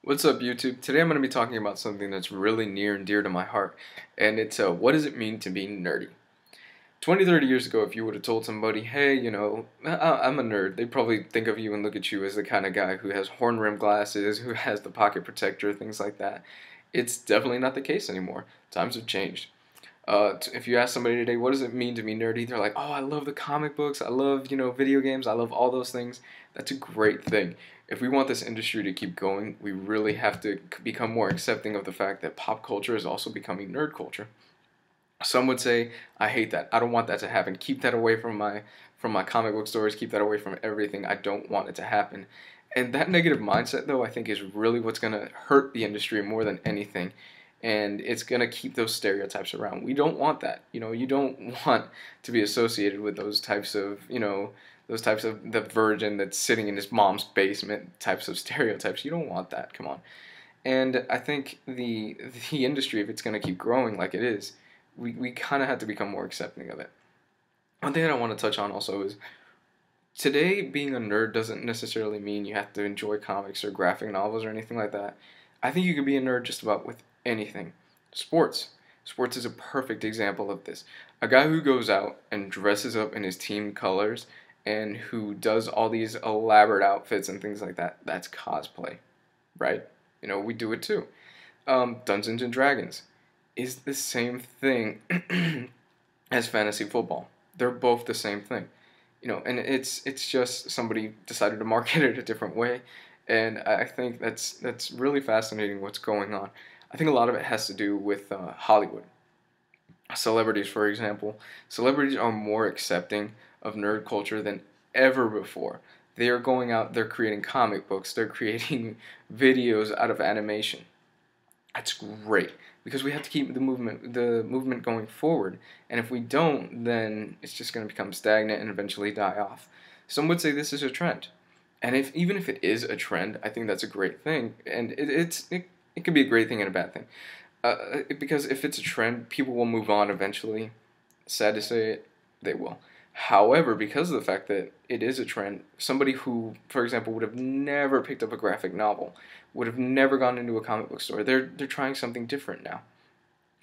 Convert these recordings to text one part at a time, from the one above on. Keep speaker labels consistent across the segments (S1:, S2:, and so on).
S1: What's up, YouTube? Today I'm going to be talking about something that's really near and dear to my heart, and it's what does it mean to be nerdy? 20, 30 years ago, if you would have told somebody, hey, I'm a nerd, they'd probably think of you and look at you as the kind of guy who has horn-rimmed glasses, who has the pocket protector, things like that. It's definitely not the case anymore. Times have changed. If you ask somebody today, what does it mean to be nerdy? They're like, oh, I love the comic books, I love, video games, I love all those things. That's a great thing. If we want this industry to keep going, we really have to become more accepting of the fact that pop culture is also becoming nerd culture. Some would say, I hate that. I don't want that to happen. Keep that away from my comic book stores. Keep that away from everything. I don't want it to happen. And that negative mindset, though, I think is really what's going to hurt the industry more than anything. And it's going to keep those stereotypes around. We don't want that. You don't want to be associated with those types of, the virgin that's sitting in his mom's basement types of stereotypes. You don't want that. Come on. And I think the industry, if it's going to keep growing like it is, we kind of have to become more accepting of it. One thing that I want to touch on also is today being a nerd doesn't necessarily mean you have to enjoy comics or graphic novels or anything like that. I think you can be a nerd just about with anything. Sports. Sports is a perfect example of this. A guy who goes out and dresses up in his team colors and who does all these elaborate outfits and things like that, that's cosplay, right? We do it too. Dungeons and Dragons is the same thing as fantasy football. They're both the same thing. And it's just somebody decided to market it a different way, and I think that's really fascinating what's going on. I think a lot of it has to do with Hollywood. Celebrities, for example. Celebrities are more accepting of nerd culture than ever before. They are going out, they're creating comic books, they're creating videos out of animation. That's great because we have to keep the movement going forward. And if we don't, then it's just going to become stagnant and eventually die off. Some would say this is a trend. And even if it is a trend, I think that's a great thing. And it could be a great thing and a bad thing. Because if it's a trend, people will move on eventually. Sad to say it, they will. However, because of the fact that it is a trend, somebody who, for example, would have never picked up a graphic novel, would have never gone into a comic book store, they're trying something different now.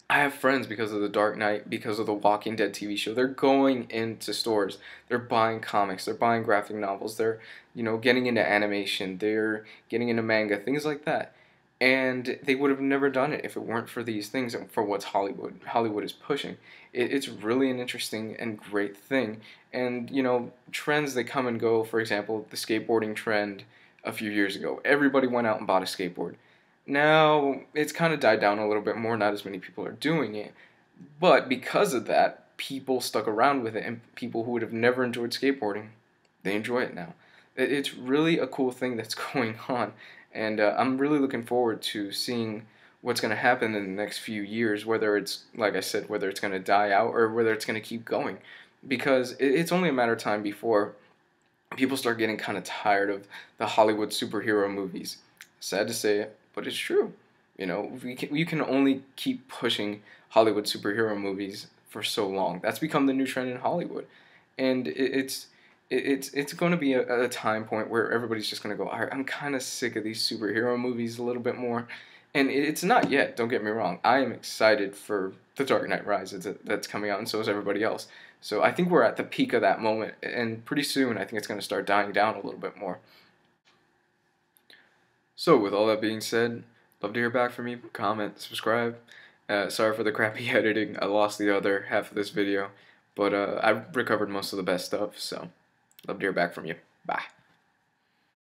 S1: I have friends because of The Dark Knight, because of the Walking Dead TV show. They're going into stores, they're buying comics, they're buying graphic novels, they're, getting into animation, they're getting into manga, things like that. And they would have never done it if it weren't for these things and for what's Hollywood is pushing. It's really an interesting and great thing. And, trends, they come and go. For example, the skateboarding trend a few years ago. Everybody went out and bought a skateboard. Now, it's kind of died down a little bit more. Not as many people are doing it. But because of that, people stuck around with it. And people who would have never enjoyed skateboarding, they enjoy it now. It's really a cool thing that's going on. And I'm really looking forward to seeing what's going to happen in the next few years, whether it's, like I said, whether it's going to die out or whether it's going to keep going. Because it's only a matter of time before people start getting kind of tired of the Hollywood superhero movies. Sad to say it, but it's true. We can only keep pushing Hollywood superhero movies for so long. That's become the new trend in Hollywood. And it's going to be a time point where everybody's just going to go, all right, I'm kind of sick of these superhero movies a little bit more. And it's not yet, don't get me wrong. I am excited for The Dark Knight Rises that's coming out, and so is everybody else. So I think we're at the peak of that moment, and pretty soon I think it's going to start dying down a little bit more. So with all that being said, love to hear back from you. Comment, subscribe. Sorry for the crappy editing. I lost the other half of this video, but I recovered most of the best stuff, so love to hear back from you. Bye.